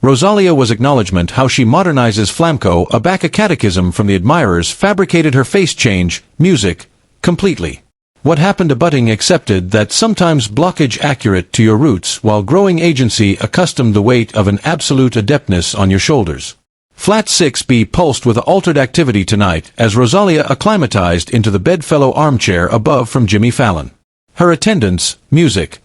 Rosalia was acknowledgement how she modernizes flamenco, a back a catechism from the admirers fabricated her face change, music, completely. What happened to butting accepted that sometimes blockage accurate to your roots while growing agency accustomed the weight of an absolute adeptness on your shoulders. Flat 6B pulsed with altered activity tonight as Rosalia acclimatized into the bedfellow armchair above from Jimmy Fallon. Her attendance, music,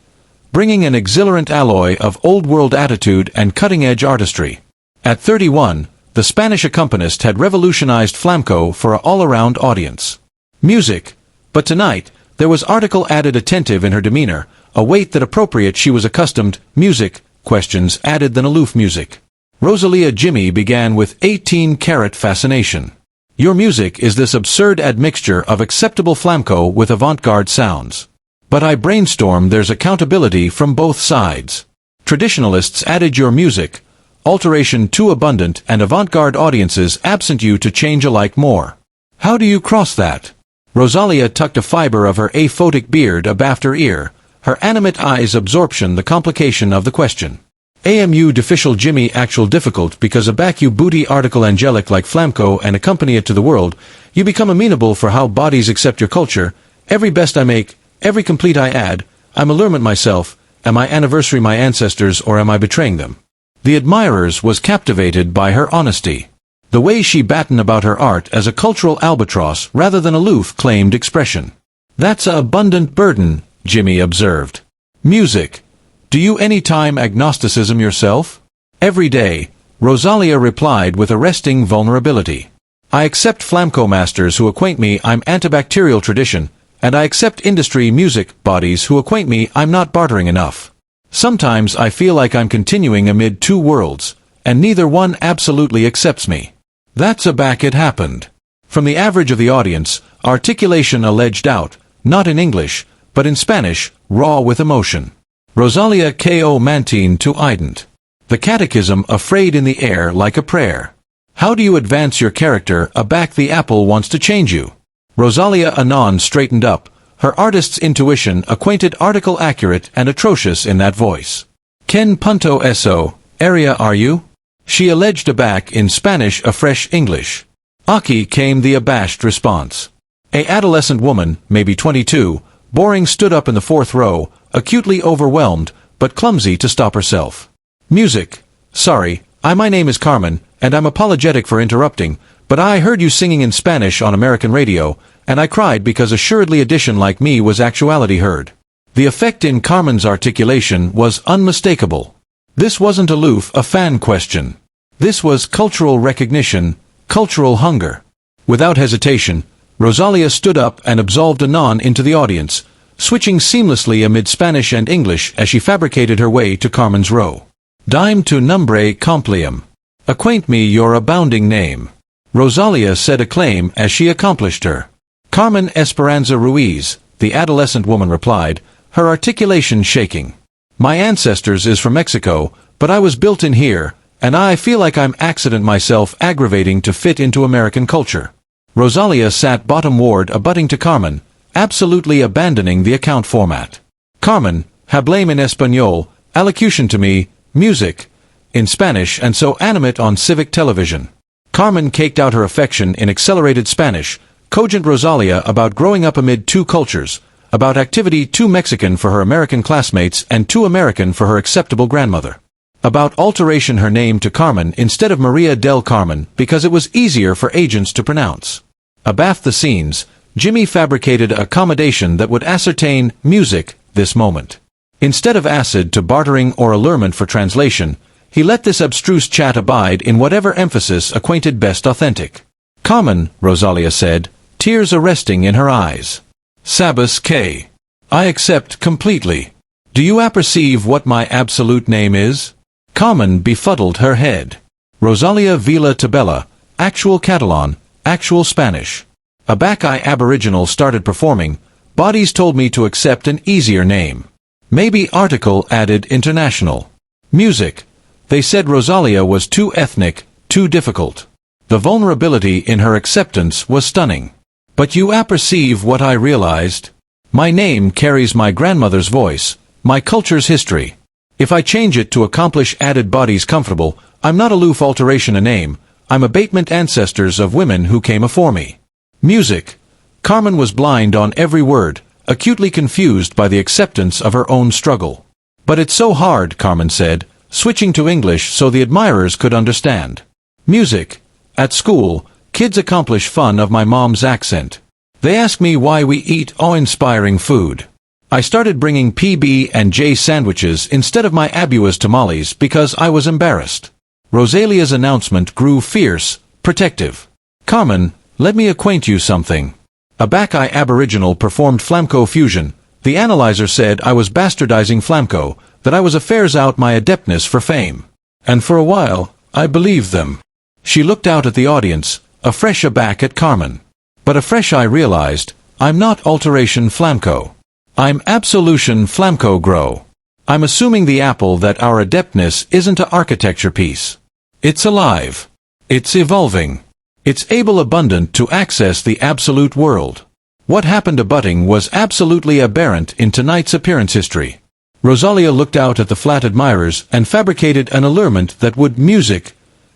bringing an exhilarant alloy of old-world attitude and cutting-edge artistry. At 31, the Spanish accompanist had revolutionized flamenco for an all-around audience. Music, but tonight, there was article added attentive in her demeanor, a weight that appropriate she was accustomed, music, questions added than aloof music. Rosalia Jimmy began with 18-carat fascination. Your music is this absurd admixture of acceptable flamenco with avant-garde sounds. But I brainstorm there's accountability from both sides. Traditionalists added your music, alteration too abundant and avant-garde audiences absent you to change alike more. How do you cross that? Rosalia tucked a fiber of her aphotic beard abaft her ear, her animate eyes absorption the complication of the question. AMU difficial Jimmy actual difficult because a back you booty article angelic like flamenco and accompany it to the world, you become amenable for how bodies accept your culture, every best I make, every complete I add, I'm allurement myself, am I anniversary my ancestors or am I betraying them? The admirers was captivated by her honesty. The way she battened about her art as a cultural albatross rather than aloof claimed expression. That's a abundant burden, Jimmy observed. Music. Do you any time agnosticism yourself? Every day, Rosalia replied with arresting vulnerability. I accept flamenco masters who acquaint me I'm antibacterial tradition, and I accept industry music bodies who acquaint me I'm not bartering enough. Sometimes I feel like I'm continuing amid two worlds, and neither one absolutely accepts me. That's a back it happened. From the average of the audience, articulation alleged out, not in English, but in Spanish, raw with emotion. Rosalia ko mantine to ident. The catechism afraid in the air like a prayer. How do you advance your character aback the apple wants to change you? Rosalia anon straightened up, her artist's intuition acquainted article accurate and atrocious in that voice. Ken punto eso, area are you? She alleged aback in Spanish a fresh English. Aki came the abashed response. A adolescent woman, maybe 22, boring stood up in the fourth row, acutely overwhelmed, but clumsy to stop herself. Music. Sorry, my name is Carmen, and I'm apologetic for interrupting, but I heard you singing in Spanish on American radio, and I cried because assuredly addition like me was actuality heard. The effect in Carmen's articulation was unmistakable. This wasn't aloof a fan question. This was cultural recognition, cultural hunger. Without hesitation, Rosalia stood up and absolved anon into the audience, switching seamlessly amid Spanish and English as she fabricated her way to Carmen's row. Dime tu nombre complium. Acquaint me your abounding name. Rosalia said acclaim as she accomplished her. Carmen Esperanza Ruiz, the adolescent woman replied, her articulation shaking. My ancestors is from Mexico, but I was built in here, and I feel like I'm accident myself aggravating to fit into American culture. Rosalia sat bottom ward abutting to Carmen, absolutely abandoning the account format. Carmen, hablame en español, allocution to me, music, in Spanish and so animate on civic television. Carmen caked out her affection in accelerated Spanish, cogent Rosalia about growing up amid two cultures, about activity too Mexican for her American classmates and too American for her acceptable grandmother. About alteration her name to Carmen instead of Maria del Carmen because it was easier for agents to pronounce. Abaft the scenes, Jimmy fabricated a accommodation that would ascertain music this moment. Instead of acid to bartering or allurement for translation, he let this abstruse chat abide in whatever emphasis acquainted best authentic. Carmen, Rosalia said, tears arresting in her eyes. Sabas K. I accept completely. Do you apperceive what my absolute name is? Carmen befuddled her head. Rosalia Vila Tabella, actual Catalan, actual Spanish. A Bacchae aboriginal started performing, bodies told me to accept an easier name. Maybe article added international. Music. They said Rosalia was too ethnic, too difficult. The vulnerability in her acceptance was stunning. But you apperceive what I realized? My name carries my grandmother's voice, my culture's history. If I change it to accomplish added bodies comfortable, I'm not aloof alteration a name, I'm abatement ancestors of women who came afore me. Music. Carmen was blind on every word, acutely confused by the acceptance of her own struggle. But it's so hard, Carmen said, switching to English so the admirers could understand. Music. At school, kids accomplish fun of my mom's accent. They ask me why we eat awe-inspiring food. I started bringing PB&J sandwiches instead of my abuas tamales because I was embarrassed. Rosalia's announcement grew fierce, protective. Carmen, let me acquaint you something. A Bacchae aboriginal performed flamenco fusion. The analyzer said I was bastardizing flamenco, that I was affairs out my adeptness for fame. And for a while, I believed them. She looked out at the audience, afresh aback at Carmen. But afresh I realized, I'm not alteration flamenco. I'm absolution flamenco grow. I'm assuming the apple that our adeptness isn't a architecture piece. It's alive. It's evolving. It's able abundant to access the absolute world. What happened to butting was absolutely aberrant in tonight's appearance history. Rosalia looked out at the flat admirers and fabricated an allurement that would music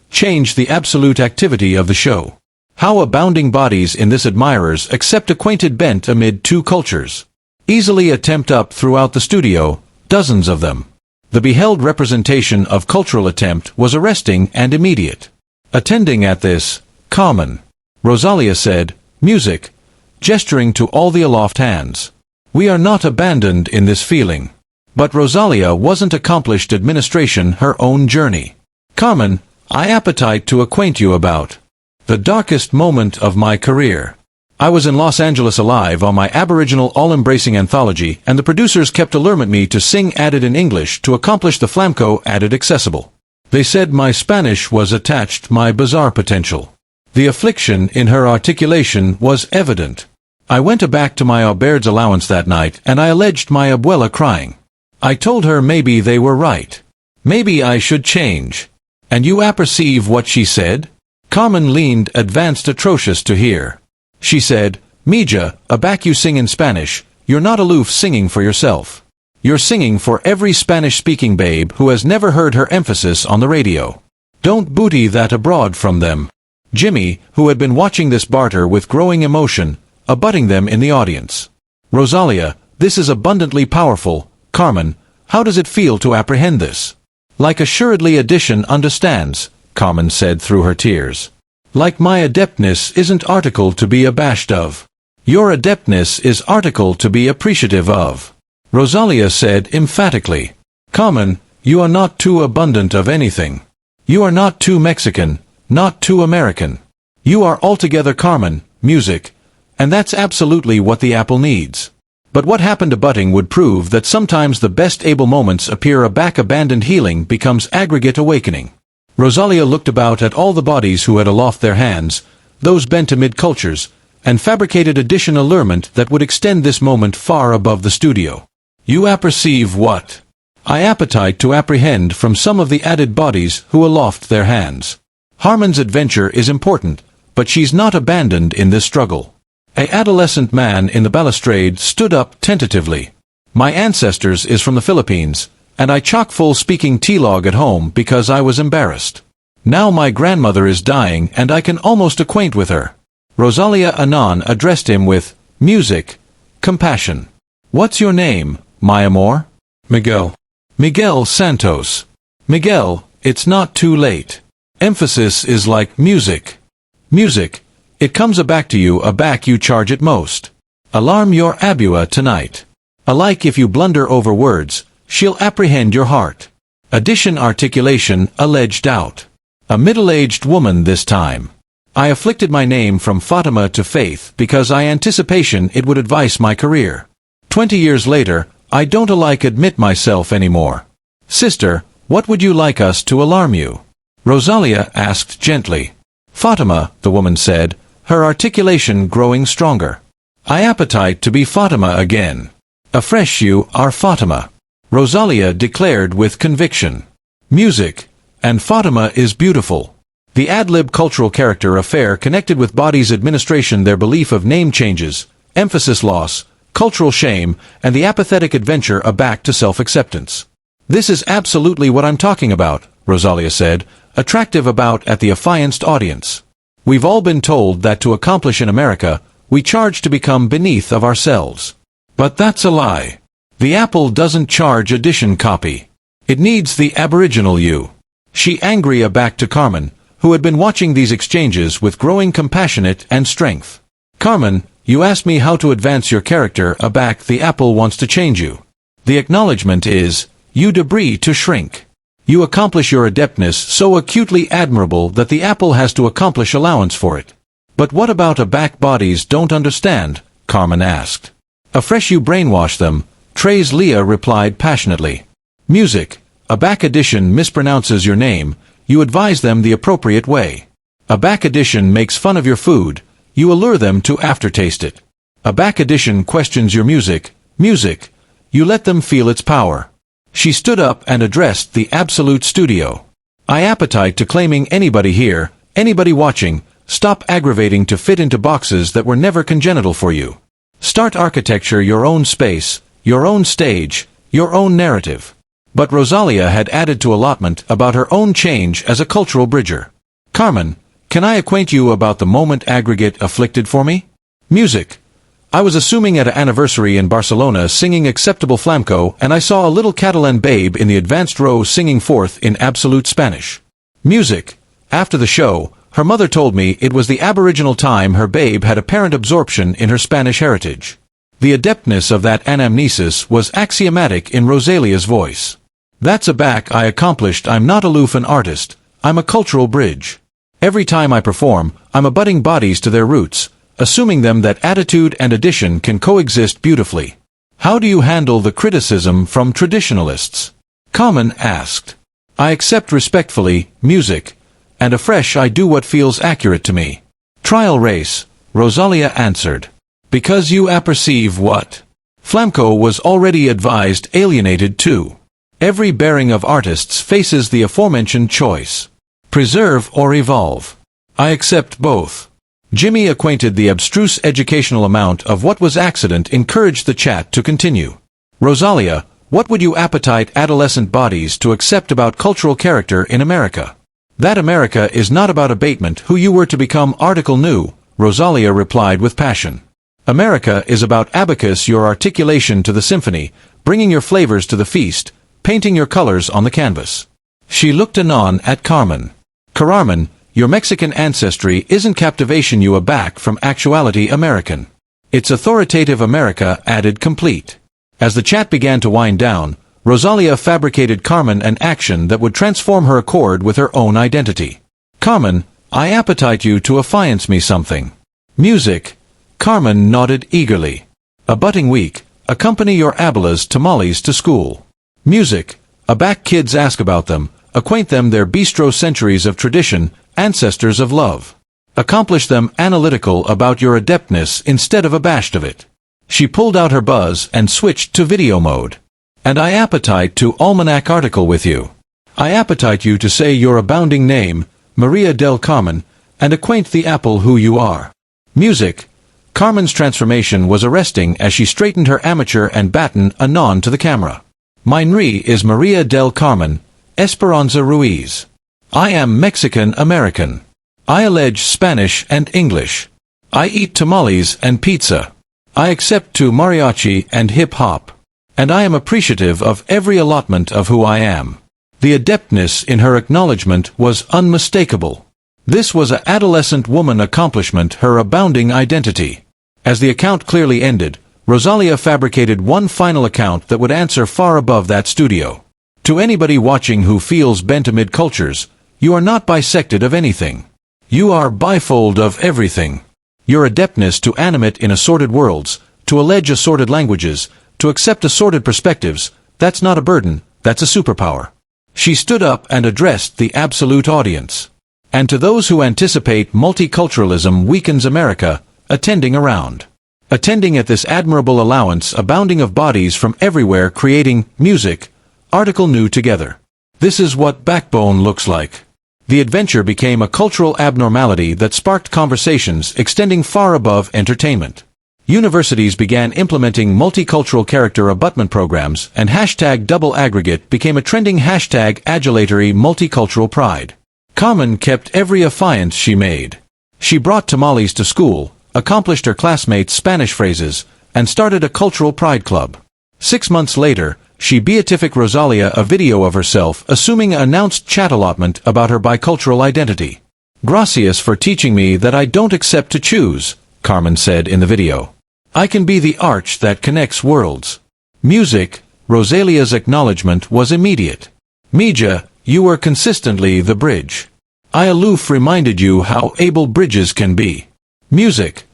change the absolute activity of the show. How abounding bodies in this admirers accept acquainted bent amid two cultures. Easily attempt up throughout the studio, dozens of them. The beheld representation of cultural attempt was arresting and immediate. Attending at this, Carmen. Rosalia said, music, gesturing to all the aloft hands. We are not abandoned in this feeling. But Rosalia wasn't accomplished administration her own journey. Carmen, I appetite to acquaint you about the darkest moment of my career. I was in Los Angeles alive on my Aboriginal all-embracing anthology, and the producers kept allurement me to sing added in English to accomplish the flamenco added accessible. They said my Spanish was attached my bizarre potential. The affliction in her articulation was evident. I went back to my Aubaird's allowance that night, and I alleged my abuela crying. I told her maybe they were right. Maybe I should change. And you apperceive what she said? Carmen leaned advanced atrocious to hear. She said, Mija, aback you sing in Spanish, you're not aloof singing for yourself. You're singing for every Spanish-speaking babe who has never heard her emphasis on the radio. Don't booty that abroad from them. Jimmy, who had been watching this barter with growing emotion, abutting them in the audience. Rosalia, this is abundantly powerful. Carmen, how does it feel to apprehend this? Like assuredly addition understands, Carmen said through her tears. Like my adeptness isn't article to be abashed of. Your adeptness is article to be appreciative of. Rosalia said emphatically. Carmen, you are not too abundant of anything. You are not too Mexican, not too American. You are altogether Carmen, music, and that's absolutely what the apple needs. But what happened to butting would prove that sometimes the best able moments appear aback abandoned healing becomes aggregate awakening. Rosalia looked about at all the bodies who had aloft their hands, those bent amid cultures, and fabricated addition allurement that would extend this moment far above the studio. You apperceive what? I appetite to apprehend from some of the added bodies who aloft their hands. Harmon's adventure is important, but she's not abandoned in this struggle. A adolescent man in the balustrade stood up tentatively. My ancestors is from the Philippines, and I chock-full speaking T-log at home because I was embarrassed. Now my grandmother is dying and I can almost acquaint with her. Rosalia anon addressed him with music, compassion. What's your name, my amor? Miguel. Miguel Santos. Miguel, it's not too late. Emphasis is like music. Music. It comes aback to you aback you charge it most. Alarm your abua tonight. Alike if you blunder over words, she'll apprehend your heart. Addition articulation alleged out. A middle-aged woman this time. I afflicted my name from Fatima to Faith because I anticipation it would advice my career. 20 years later, I don't alike admit myself anymore. Sister, what would you like us to alarm you? Rosalia asked gently. Fatima, the woman said, her articulation growing stronger. I appetite to be Fatima again. Afresh you are Fatima. Rosalia declared with conviction. Music, and Fatima is beautiful. The ad-lib cultural character affair connected with body's administration their belief of name changes, emphasis loss, cultural shame, and the apathetic adventure aback to self-acceptance. "This is absolutely what I'm talking about," Rosalia said, attractive about at the affianced audience. "We've all been told that to accomplish in America, we charge to become beneath of ourselves. But that's a lie. The Apple doesn't charge edition copy. It needs the Aboriginal you." She angry aback to Carmen, who had been watching these exchanges with growing compassionate and strength. "Carmen, you asked me how to advance your character aback the Apple wants to change you. The acknowledgement is, you debris to shrink. You accomplish your adeptness so acutely admirable that the Apple has to accomplish allowance for it." "But what about aback bodies don't understand?" Carmen asked. "Afresh you brainwash them," Rosalia replied passionately. "Music, aback edition mispronounces your name, you advise them the appropriate way. Aback edition makes fun of your food, you allure them to aftertaste it. Aback edition questions your music, you let them feel its power." She stood up and addressed the absolute studio. "I appetite to claiming anybody here, anybody watching, stop aggravating to fit into boxes that were never congenital for you. Start architecture your own space, your own stage, your own narrative." But Rosalia had added to allotment about her own change as a cultural bridger. "Carmen, can I acquaint you about the moment aggregate afflicted for me? Music. I was assuming at an anniversary in Barcelona singing acceptable flamenco, and I saw a little Catalan babe in the advanced row singing forth in absolute Spanish. Music. After the show, her mother told me it was the aboriginal time her babe had apparent absorption in her Spanish heritage. The adeptness of that anamnesis was axiomatic in Rosalia's voice. That's aback I accomplished. I'm not aloof an artist, I'm a cultural bridge. Every time I perform, I'm abutting bodies to their roots, assuming them that attitude and addition can coexist beautifully. How do you handle the criticism from traditionalists?" Carmen asked. "I accept respectfully, music, and afresh I do what feels accurate to me." "Trial race," Rosalia answered. "Because you apperceive what?" Flamenco was already advised alienated too. Every bearing of artists faces the aforementioned choice. Preserve or evolve. I accept both. Jimmy, acquainted the abstruse educational amount of what was accident, encouraged the chat to continue. "Rosalia, what would you appetite adolescent bodies to accept about cultural character in America?" "That America is not about abatement who you were to become article new," Rosalia replied with passion. "America is about abacus your articulation to the symphony, bringing your flavors to the feast, painting your colors on the canvas." She looked anon at Carmen. "Carmen, your Mexican ancestry isn't captivation you aback from actuality American. It's authoritative America added complete." As the chat began to wind down, Rosalia fabricated Carmen an action that would transform her accord with her own identity. "Carmen, I appetite you to affiance me something." "Music." Carmen nodded eagerly. "A butting week, accompany your abuelas tamales to school." "Music. Aback kids ask about them, acquaint them their bistro centuries of tradition, ancestors of love. Accomplish them analytical about your adeptness instead of abashed of it." She pulled out her buzz and switched to video mode. "And I appetite to almanac article with you. I appetite you to say your abounding name, Maria del Carmen, and acquaint the Apple who you are." Music. Carmen's transformation was arresting as she straightened her amateur and baton anon to the camera. "Mine is Maria del Carmen, Esperanza Ruiz. I am Mexican-American. I allege Spanish and English. I eat tamales and pizza. I accept to mariachi and hip-hop. And I am appreciative of every allotment of who I am." The adeptness in her acknowledgement was unmistakable. This was an adolescent woman accomplishment, her abounding identity. As the account clearly ended, Rosalia fabricated one final account that would answer far above that studio. "To anybody watching who feels bent amid cultures, you are not bisected of anything. You are bifold of everything. Your adeptness to animate in assorted worlds, to allege assorted languages, to accept assorted perspectives, that's not a burden, that's a superpower." She stood up and addressed the absolute audience. "And to those who anticipate multiculturalism weakens America, attending around. Attending at this admirable allowance abounding of bodies from everywhere creating music, article new together. This is what backbone looks like." The adventure became a cultural abnormality that sparked conversations extending far above entertainment. Universities began implementing multicultural character abutment programs, and hashtag double aggregate became a trending hashtag adulatory multicultural pride. Carmen kept every affiance she made. She brought tamales to school, accomplished her classmates' Spanish phrases, and started a cultural pride club. 6 months later, she beatific Rosalia a video of herself assuming an announced chat allotment about her bicultural identity. "Gracias for teaching me that I don't accept to choose," Carmen said in the video. "I can be the arch that connects worlds." Music, Rosalia's acknowledgement was immediate. "Mija, you were consistently the bridge. I aloof reminded you how able bridges can be." Music.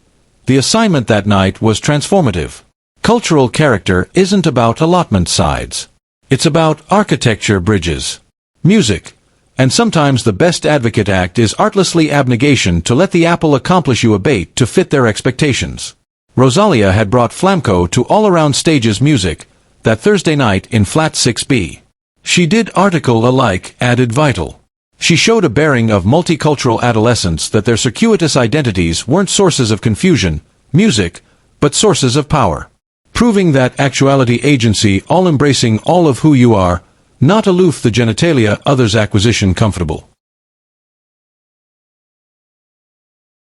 The assignment that night was transformative. Cultural character isn't about allotment sides. It's about architecture bridges. Music. And sometimes the best advocate act is artlessly abnegation to let the apple accomplish you a bait to fit their expectations. Rosalia had brought flamenco to all-around stages music that Thursday night in Flat 6B. She did article alike added vital. She showed a bearing of multicultural adolescents that their circuitous identities weren't sources of confusion, music, but sources of power. Proving that actuality agency all-embracing all of who you are, not aloof the genitalia others acquisition comfortable.